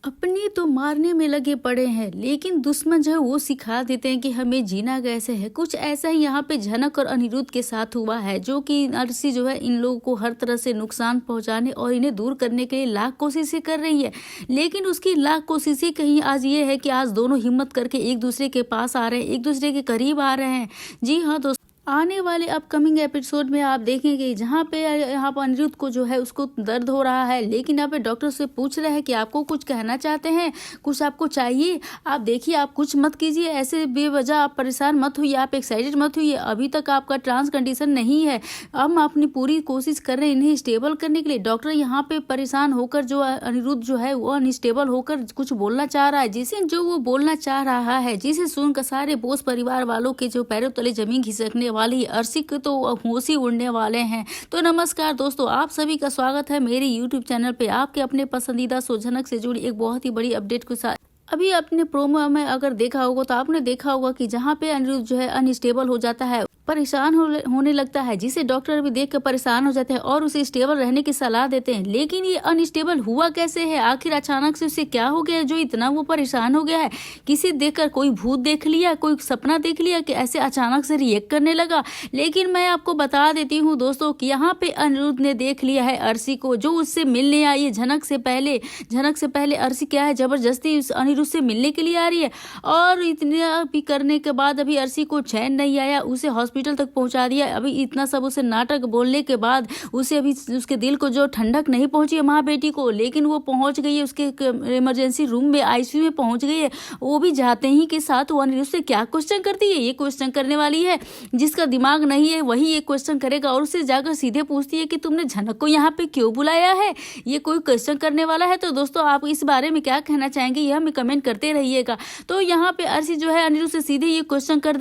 अपने तो मारने में लगे पड़े हैं, लेकिन दुश्मन जो है वो सिखा देते हैं कि हमें जीना कैसे है। कुछ ऐसा ही यहाँ पे झनक और अनिरुद्ध के साथ हुआ है, जो कि अर्शी जो है इन लोगों को हर तरह से नुकसान पहुंचाने और इन्हें दूर करने के लिए लाख कोशिशें कर रही है। लेकिन उसकी लाख कोशिशें कहीं आज ये है कि आज दोनों हिम्मत करके एक दूसरे के पास आ रहे हैं, एक दूसरे के करीब आ रहे हैं। जी हाँ दोस्तों, आने वाले अपकमिंग एपिसोड में आप देखेंगे जहाँ पे यहाँ पर अनिरुद्ध को जो है उसको दर्द हो रहा है, लेकिन यहाँ पे डॉक्टर से पूछ रहे हैं कि आपको कुछ कहना चाहते हैं, कुछ आपको चाहिए। आप देखिए, आप कुछ मत कीजिए, ऐसे बेवजह आप परेशान मत होइए, आप एक्साइटेड मत होइए। अभी तक आपका ट्रांस कंडीशन नहीं है। हम अपनी पूरी कोशिश कर रहे हैं इन्हें स्टेबल करने के लिए। डॉक्टर यहाँ पे परेशान होकर जो अनिरुद्ध जो है वो अनस्टेबल होकर कुछ बोलना चाह रहा है, जिसे जो वो बोलना चाह रहा है, जिसे सुनकर सारे बोस परिवार वालों के जो पैरों तले जमीन खिसकने वाली अर्शी के तो होश ही उड़ने वाले हैं। तो नमस्कार दोस्तों, आप सभी का स्वागत है मेरे यूट्यूब चैनल पे, आपके अपने पसंदीदा शो झनक से जुड़ी एक बहुत ही बड़ी अपडेट के साथ। अभी अपने प्रोमो में अगर देखा होगा तो आपने देखा होगा कि जहाँ पे अनिरुद्ध जो है अनस्टेबल हो जाता है, परेशान होने लगता है, जिसे डॉक्टर भी देख कर परेशान हो जाते हैं और उसे स्टेबल रहने की सलाह देते हैं। लेकिन ये अनस्टेबल हुआ कैसे है? आखिर अचानक से उसे क्या हो गया जो इतना वो परेशान हो गया है? किसी देखकर कोई भूत देख लिया, कोई सपना देख लिया कि ऐसे अचानक से रिएक्ट करने लगा? लेकिन मैं आपको बता देती हूँ दोस्तों कि यहाँ पे अनिरुद्ध ने देख लिया है अर्शी को, जो उससे मिलने आई है झनक से पहले अर्शी क्या है, जबरदस्ती उस अनिरुद्ध से मिलने के लिए आ रही है। और इतना भी करने के बाद अभी अर्शी को चैन नहीं आया, उसे हॉस्पिटल तक पहुंचा दिया। अभी इतना सब उसे नाटक बोलने के बाद उसे अभी उसके दिल को जो ठंडक नहीं पहुंची है माँ बेटी को, लेकिन वो पहुंच गई है उसके इमरजेंसी रूम में, आईसीयू में पहुंच गई है। वो भी जाते ही के साथ वो अनिरुद्ध से क्या क्वेश्चन करती है? ये क्वेश्चन करने वाली है, जिसका दिमाग नहीं है वही ये क्वेश्चन करेगा। और उससे जाकर सीधे पूछती है कि तुमने झनक को यहाँ पे क्यों बुलाया है? ये कोई क्वेश्चन करने वाला है। तो दोस्तों, आप इस बारे में क्या कहना चाहेंगे, यह हमें कमेंट करते रहिएगा। तो यहाँ पे अर्शी जो है अनिरुद्ध से सीधे ये क्वेश्चन कर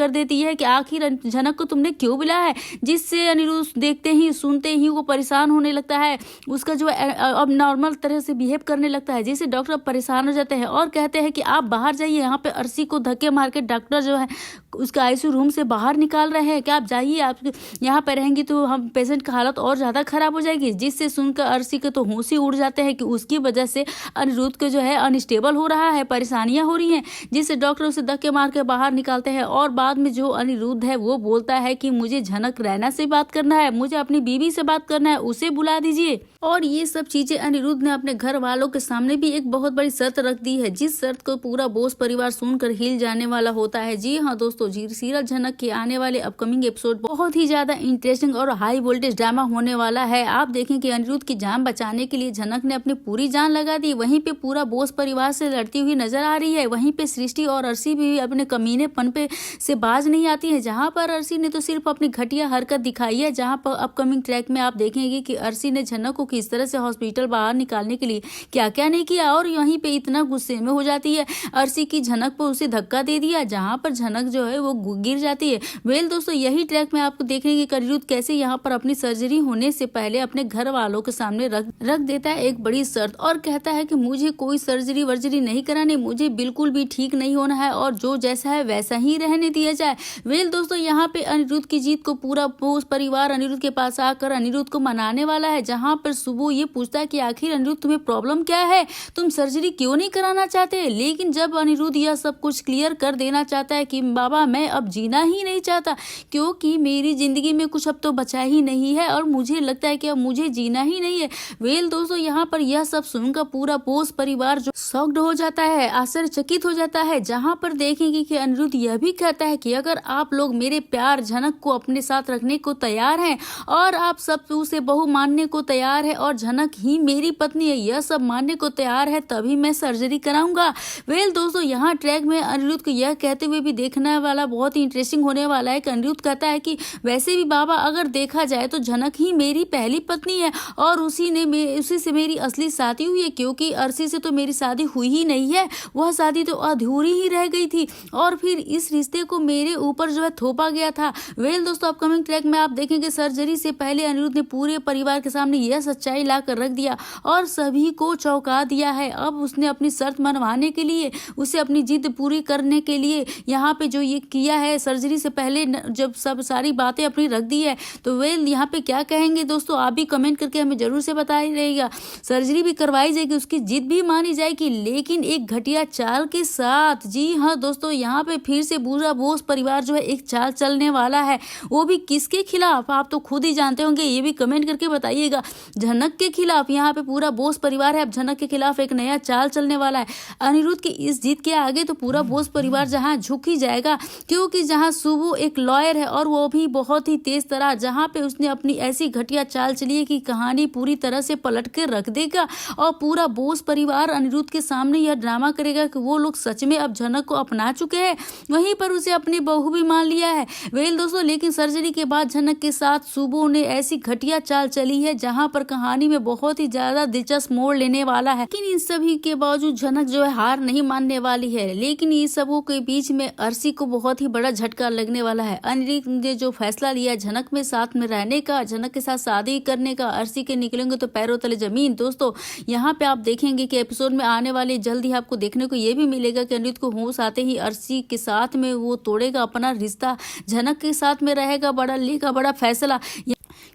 देती है कि आखिर झनक को तुमने क्यों बुलाया है, जिससे अनिरुद्ध देखते ही सुनते ही वो परेशान होने लगता है। उसका जो अब नॉर्मल तरह से बिहेव करने लगता है, जिससे डॉक्टर परेशान हो जाते हैं और कहते हैं कि आप बाहर जाइए। यहाँ पे अर्शी को धक्के मार के डॉक्टर जो है उसका आईसीयू रूम से बाहर निकाल रहे हैं कि आप जाइए, आप यहाँ पे रहेंगी तो हम पेशेंट की हालत और ज्यादा खराब हो जाएगी। जिससे सुनकर अर्शी के तो होश ही उड़ जाते हैं कि उसकी वजह से अनिरुद्ध को जो है अनस्टेबल हो रहा है, परेशानियां हो रही हैं। जिससे डॉक्टर उसे धक्के मार के बाहर निकालते हैं। और बाद में जो अनिरुद्ध है वो बोलता है कि मुझे झनक रैना से बात करना है, मुझे अपनी बीवी से बात करना है, उसे बुला दीजिए। और ये सब चीजें अनिरुद्ध ने अपने घर वालों के सामने भी एक बहुत बड़ी शर्त रख दी है, जिस शर्त को पूरा बोस परिवार सुनकर हिल जाने वाला होता है। जी हाँ दोस्तों, सीरियल झनक के आने वाले अपकमिंग एपिसोड बहुत ही ज्यादा इंटरेस्टिंग और हाई वोल्टेज ड्रामा होने वाला है। आप देखें कि अनिरुद्ध की जान बचाने के लिए झनक ने अपनी पूरी जान लगा दी, वहीं पे पूरा बोस परिवार से लड़ती हुई नजर आ रही है। वहीं पे सृष्टि और अर्शी भी अपने कमीनेपन पे से बाज नहीं आती है। जहां पर अर्शी ने तो सिर्फ अपनी घटिया हरकत दिखाई है, जहां पर अपकमिंग ट्रैक में आप देखेंगे कि अर्शी ने झनक को किस तरह से हॉस्पिटल बाहर निकालने के लिए क्या क्या नहीं किया। और यहीं पे इतना गुस्से में हो जाती है अर्शी की झनक पर उसे धक्का दे दिया, जहां पर झनक जो है वो गिर जाती है। वेल दोस्तों, यही ट्रैक में आपको देखेंगे कि अनिरुद्ध कैसे यहाँ पर अपनी सर्जरी होने से पहले अपने घर वालों के सामने रख देता है एक बड़ी शर्त और कहता है कि मुझे कोई सर्जरी वर्जरी नहीं करानी, मुझे बिल्कुल भी ठीक नहीं होना है और जो जैसा है वैसा ही रहने दिया जाए। वेल दोस्तों, यहाँ पे अनिरुद्ध की जीत को पूरा बोस परिवार अनिरुद्ध के पास आकर अनिरुद्ध को मनाने वाला है। जहाँ पर सुबह ये पूछता है कि आखिर अनिरुद्ध तुम्हें प्रॉब्लम क्या है, तुम सर्जरी क्यों नहीं कराना चाहते? लेकिन जब अनिरुद्ध यह सब कुछ क्लियर कर देना चाहता है कि बाबा मैं अब जीना ही नहीं चाहता, क्योंकि मेरी जिंदगी में कुछ अब तो बचा ही नहीं है और मुझे लगता है कि अब मुझे जीना ही नहीं है। वेल दोस्तों, यहाँ पर यह सब सुनकर पूरा बोस परिवार जो शॉक्ड हो जाता है, आश्चर्यचकित हो जाता है। जहाँ पर देखेंगे कि अनिरुद्ध यह भी कहता है कि अगर आप लोग मेरे प्यार झनक को अपने साथ रखने को तैयार हैं और आप सब उसे बहू मानने को तैयार है और झनक ही मेरी पत्नी है, यह सब मानने को तैयार है, तभी मैं सर्जरी कराऊंगा। वेल दोस्तों, यहाँ ट्रैक में अनिरुद्ध को यह कहते हुए भी देखने वाला बहुत ही इंटरेस्टिंग होने वाला है कि अनिरुद्ध कहता है कि वैसे भी बाबा अगर देखा जाए तो झनक ही मेरी पहली पत्नी है और उसी से मेरी असली शादी हुई है, क्योंकि अर्शी से तो मेरी शादी हुई ही नहीं है, वह शादी तो अधूरी ही रह गई थी और फिर इस रिश्ते को मेरे ऊपर जो है थोपा गया था। वेल दोस्तों, अपकमिंग ट्रैक में आप देखेंगे सर्जरी से पहले अनिरुद्ध ने पूरे परिवार के सामने यह सच्चाई ला कर रख दिया और सभी को चौंका दिया है। अब उसने अपनी शर्त मनवाने के लिए, उसे अपनी जिद पूरी करने के लिए यहाँ पे जो ये किया है, सर्जरी से पहले जब सब सारी बातें अपनी रख दी है, तो वेल यहाँ पे क्या कहेंगे दोस्तों, आप भी कमेंट करके हमें जरूर से बता ही रहेगा। सर्जरी भी करवाई जाएगी, उसकी जिद भी मानी जाएगी, पाएगी, लेकिन एक घटिया चाल के साथ। जी हाँ दोस्तों, यहाँ पे फिर से पूरा बोस परिवार जो है एक चाल चलने वाला है, वो भी किसके खिलाफ आप तो खुद ही जानते होंगे, ये भी कमेंट करके बताइएगा। झनक के खिलाफ यहाँ पे पूरा बोस परिवार है, अब झनक के खिलाफ एक नया चाल चलने वाला है। अनिरुद्ध की इस जीत के आगे तो पूरा बोस परिवार जहाँ झुक ही जाएगा, क्योंकि जहाँ सुबो एक लॉयर है और वो भी बहुत ही तेज तरह, जहाँ पे उसने अपनी ऐसी घटिया चाल चली है कि कहानी पूरी तरह से पलट के रख देगा और पूरा बोस परिवार अनिरुद्ध के सामने यह ड्रामा करेगा कि वो लोग सच में अब झनक को अपना चुके हैं, वहीं पर उसे अपनी बहू भी मान लिया है। वेल दोस्तों, लेकिन सर्जरी के बाद झनक के साथ सुबो ने ऐसी घटिया चाल चली है जहां पर कहानी में बहुत ही ज्यादा दिलचस्प मोड़ लेने वाला है। लेकिन इन सभी के बावजूद झनक जो है हार नहीं मानने वाली है। लेकिन इन सबों के बीच में अर्शी को बहुत ही बड़ा झटका लगने वाला है। अनिरुद्ध ने जो फैसला लिया झनक में साथ में रहने का, झनक के साथ शादी करने का, अर्शी के निकलेंगे तो पैरों तले जमीन। दोस्तों यहाँ पे आप देखेंगे कि एपिसोड में आने वाले जल्द ही आपको देखने को ये भी मिलेगा कि अनिरुद्ध को होश आते ही अर्शी के साथ में वो तोड़ेगा अपना रिश्ता, झनक के साथ में रहेगा, लेगा बड़ा फैसला,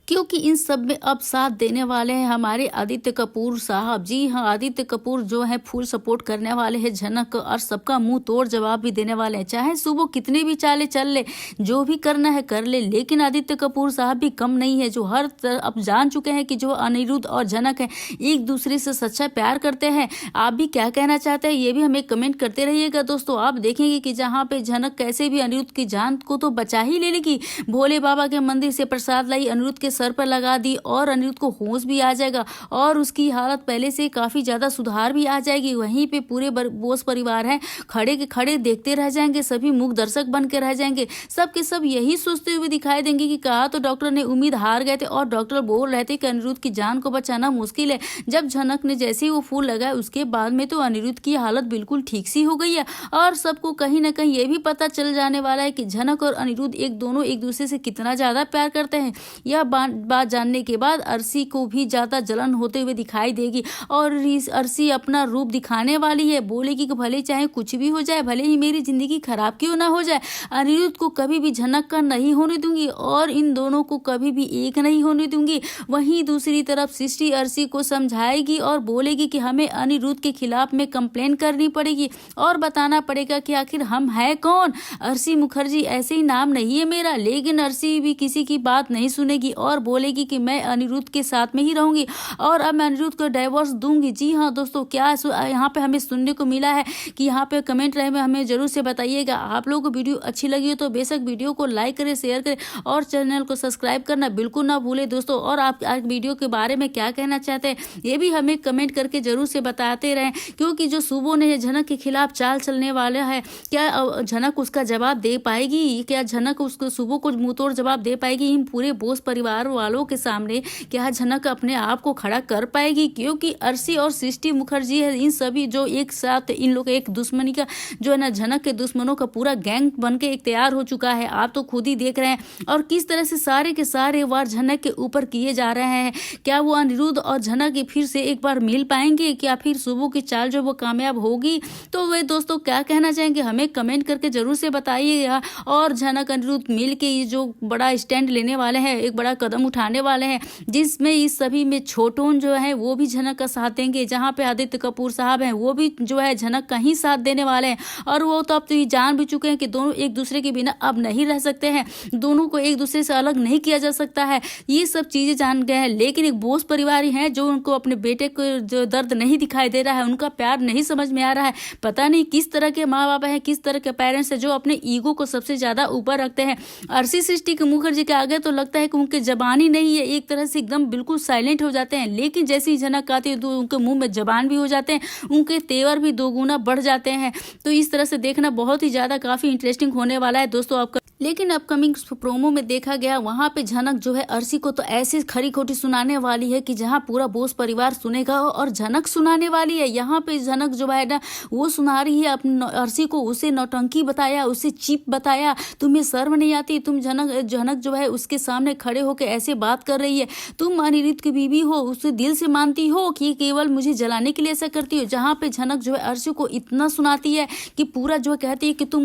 क्योंकि इन सब में अब साथ देने वाले हैं हमारे आदित्य कपूर साहब। जी हाँ, आदित्य कपूर जो है फुल सपोर्ट करने वाले हैं झनक और सबका मुंह तोड़ जवाब भी देने वाले हैं। चाहे सुबह कितनी भी चाले चल ले, जो भी करना है कर ले, लेकिन आदित्य कपूर साहब भी कम नहीं है, जो हर अब जान चुके हैं कि जो अनिरुद्ध और झनक है एक दूसरे से सच्चा प्यार करते हैं। आप भी क्या कहना चाहते हैं ये भी हमें कमेंट करते रहिएगा। दोस्तों आप देखेंगे कि जहाँ पे झनक कैसे भी अनिरुद्ध की जान को तो बचा ही ले लेगी, भोले बाबा के मंदिर से प्रसाद लाई अनिरुद्ध के सर पर लगा दी और अनिरुद्ध को होश भी आ जाएगा और उसकी हालत पहले से काफी ज्यादा सुधार भी आ जाएगी। वहीं पे पूरे बोस परिवार है खड़े के खड़े देखते रह जाएंगे, सभी मूक दर्शक बन के रह जाएंगे। सब के सब यही सोचते हुए दिखाई देंगे कि कहा तो डॉक्टर ने उम्मीद हार गए थे और डॉक्टर बोल रहे थे कि अनिरुद्ध की जान को बचाना मुश्किल है। जब झनक ने जैसे ही वो फूल लगाया उसके बाद में तो अनिरुद्ध की हालत बिल्कुल ठीक सी हो गई है और सबको कहीं ना कहीं ये भी पता चल जाने वाला है कि झनक और अनिरुद्ध दोनों एक दूसरे से कितना ज्यादा प्यार करते हैं। यह बात जानने के बाद अर्शी को भी ज्यादा जलन होते हुए दिखाई देगी और अर्शी अपना रूप दिखाने वाली है, बोलेगी कि भले चाहे कुछ भी हो जाए, भले ही मेरी जिंदगी खराब क्यों ना हो जाए, अनिरुद्ध को कभी भी झनक का नहीं होने दूंगी और इन दोनों को कभी भी एक नहीं होने दूंगी। वहीं दूसरी तरफ सृष्टि अर्शी को समझाएगी और बोलेगी कि हमें अनिरुद्ध के खिलाफ में कंप्लेन करनी पड़ेगी और बताना पड़ेगा कि आखिर हम है कौन। अर्शी मुखर्जी ऐसे ही नाम नहीं है मेरा, लेकिन अर्शी भी किसी की बात नहीं सुनेगी और बोलेगी कि मैं अनिरुद्ध के साथ में ही रहूंगी और अब मैं अनिरुद्ध को डाइवोर्स दूंगी। जी हाँ दोस्तों, क्या यहाँ पे हमें सुनने को मिला है कि यहाँ पे कमेंट रहे में हमें जरूर से बताइएगा। आप लोगों को वीडियो अच्छी लगी हो तो बेशक वीडियो को लाइक करें, शेयर करें और चैनल को सब्सक्राइब करना बिल्कुल ना भूले दोस्तों। और आप आज वीडियो के बारे में क्या कहना चाहते हैं ये भी हमें कमेंट करके जरूर से बताते रहें, क्योंकि जो सुबो ने झनक के खिलाफ चाल चलने वाला है, क्या झनक उसका जवाब दे पाएगी? क्या झनक उसको सुबो को मुंहतोड़ जवाब दे पाएगी इन पूरे बोस परिवार वालों के सामने? क्या झनक अपने आप को खड़ा कर पाएगी? क्योंकि अर्शी और सृष्टि मुखर्जी है, इन सभी जो एक साथ इन लोग एक दुश्मनी का जो है ना, झनक के दुश्मनों का पूरा गैंग बन के एक तैयार हो चुका है। आप तो खुद ही देख रहे हैं और किस तरह से सारे के सारे वार झनक के ऊपर किए जा रहे हैं। क्या वो अनिरुद्ध और झनक फिर से एक बार मिल पाएंगे? क्या फिर सुबो की चाल जो वो कामयाब होगी? तो वे दोस्तों क्या कहना चाहेंगे हमें कमेंट करके जरूर से बताइएगा। और झनक अनिरुद्ध मिल के ये जो बड़ा स्टैंड लेने वाले हैं, एक बड़ा कदम उठाने वाले हैं, जिसमें इस सभी में छोटोन जो है वो भी झनक का साथ देंगे, जहाँ पे आदित्य कपूर साहब हैं वो भी जो है झनक का ही साथ देने वाले हैं। और वो तो अब तो ये जान भी चुके हैं कि दोनों एक दूसरे के बिना अब नहीं रह सकते हैं, दोनों को एक दूसरे से अलग नहीं किया जा सकता है। ये सब चीजें जान गए हैं, लेकिन एक बोस परिवार है जो उनको अपने बेटे को जो दर्द नहीं दिखाई दे रहा है, उनका प्यार नहीं समझ में आ रहा है। पता नहीं किस तरह के माँ बाप है, किस तरह के पेरेंट्स है जो अपने ईगो को सबसे ज्यादा ऊपर रखते हैं। अर्शी सृष्टि के मुखर्जी के आगे तो लगता है कि उनके जबान ही नहीं है, एक तरह से एकदम बिल्कुल साइलेंट हो जाते हैं, लेकिन जैसे ही झनक आती है तो उनके मुंह में जबान भी हो जाते हैं, उनके तेवर भी दोगुना बढ़ जाते हैं। तो इस तरह से देखना बहुत ही ज्यादा काफी इंटरेस्टिंग होने वाला है दोस्तों आपका। लेकिन अपकमिंग प्रोमो में देखा गया वहां पे झनक जो है अर्शी को तो ऐसी खरी खोटी सुनाने वाली है कि जहां पूरा बोस परिवार सुनेगा और झनक सुनाने वाली है। यहाँ पे झनक जो है ना वो सुना रही है अपने अर्शी को, उसे नौटंकी बताया, उसे चीप बताया, तुम्हें शर्म नहीं आती, तुम झनक जो है उसके सामने खड़े होकर ऐसे बात कर रही है, तुम अनिरुद्ध की बीवी हो, उसे दिल से मानती हो कि केवल मुझे जलाने के लिए ऐसा करती हो। जहाँ पे झनक जो है अर्शी को इतना सुनाती है कि पूरा जो कहती है कि तुम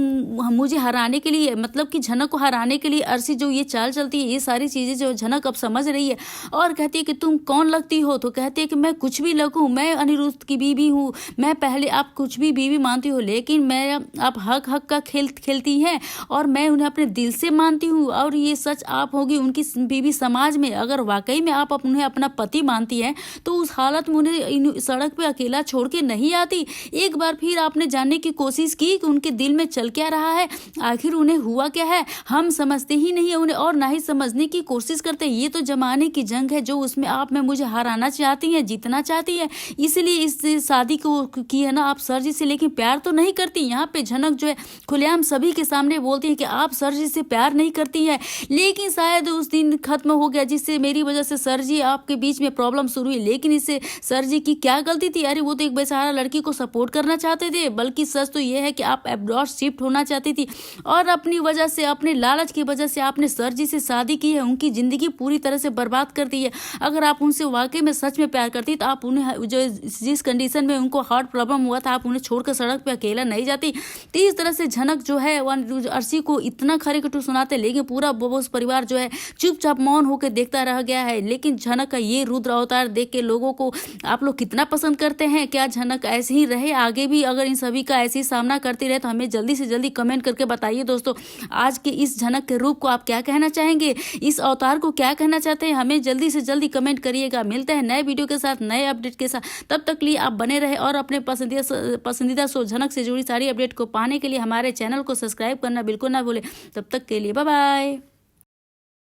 मुझे हराने के लिए, मतलब कि झनक को हराने के लिए अर्शी जो ये चाल चलती है, ये सारी चीजें जो झनक अब समझ रही है और कहती है कि तुम कौन लगती हो। तो कहती है कि मैं कुछ भी लगूं, मैं अनिरुद्ध की बीवी हूँ। मैं पहले आप कुछ भी बीवी मानती हो, लेकिन मैं आप हक हक का खेलती हैं और मैं उन्हें अपने दिल से मानती हूँ। और ये सच आप होगी उनकी बीवी समाज में। अगर वाकई में आप उन्हें अपना पति मानती हैं तो उस हालत में उन्हें सड़क पे अकेला छोड़ के नहीं आती। एक बार फिर आपने जानने की कोशिश की कि उनके दिल में चल क्या रहा है, आखिर उन्हें हुआ क्या है। हम समझते ही नहीं है उन्हें और ना ही समझने की कोशिश करते। ये तो जमाने की जंग है जो उसमें आप में मुझे हराना चाहती हैं, जीतना चाहती है। इसलिए इस शादी को की है ना आप सर जी से, लेकिन प्यार तो नहीं करती। यहाँ पे झनक जो है खुलेआम सभी के सामने बोलती है कि आप सर जी से प्यार नहीं करती है। लेकिन शायद उस दिन खत्म हो गया जिससे मेरी वजह से सर जी आपके बीच में प्रॉब्लम शुरू हुई। लेकिन इससे सर जी की क्या गलती थी? अरे वो तो एक बेचारा लड़की को सपोर्ट करना चाहते थे। बल्कि सच तो ये है कि आप अब्रॉड शिफ्ट होना चाहती थी और अपनी वजह से, अपने लालच की वजह से आपने सर जी से शादी की है, उनकी जिंदगी पूरी तरह से बर्बाद कर दी है। अगर आप उनसे वाकई में सच में प्यार करती तो आप उन्हें जो जिस कंडीशन में उनको हार्ट प्रॉब्लम हुआ था, आप उन्हें छोड़कर सड़क पे अकेला नहीं जाती। तो इस तरह से झनक जो है वो अर्शी को इतना खरे कटु सुनाते, लेकिन पूरा बोस परिवार जो है चुपचाप मौन होकर देखता रह गया है। लेकिन झनक का ये रुद्र अवतार देख के लोगों को आप लोग कितना पसंद करते हैं? क्या झनक ऐसे ही रहे आगे भी? अगर इन सभी का ऐसे ही सामना करती रहे तो हमें जल्दी से जल्दी कमेंट करके बताइए दोस्तों, आज के इस झनक के रूप को आप क्या कहना चाहेंगे, इस अवतार को क्या कहना चाहते हैं? हमें जल्दी से जल्दी कमेंट करिएगा। मिलते हैं नए वीडियो के साथ, नए अपडेट के साथ। तब तक लिए आप बने रहे और अपने पसंदीदा शो झनक से जुड़ी सारी अपडेट को पाने के लिए हमारे चैनल को सब्सक्राइब करना बिल्कुल ना भूलें। तब तक के लिए बाय बाय।